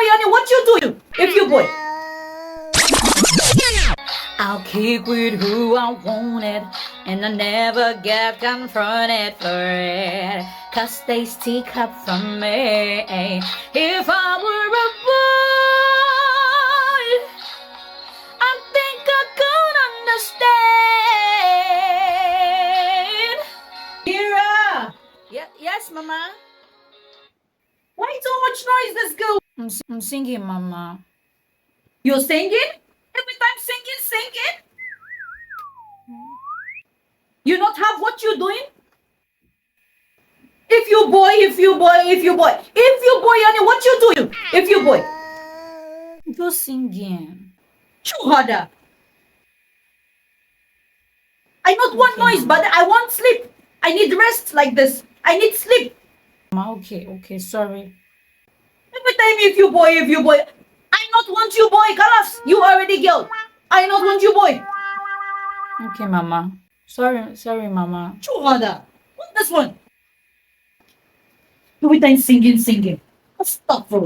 honey, what you doing? If you boy. I'll kick with who I wanted, and I never get confronted for it, 'cause they stick up from me. If I were a boy, I think I could understand. Mira! Yes, Mama? Why so much noise, this girl? I'm singing, Mama. You're singing? Every time singing? You not have what you're doing? If you boy, honey, what you doing? If you boy. You're singing. Chew harder. I not want noise, but I want sleep. I need rest like this. I need sleep. Mama, okay, sorry. Every time if you boy, I not want you boy, Kalas. You already girl. I not want you boy. Okay, Mama. Sorry, Mama. Chew harder. What this one? Every time singing. Stop for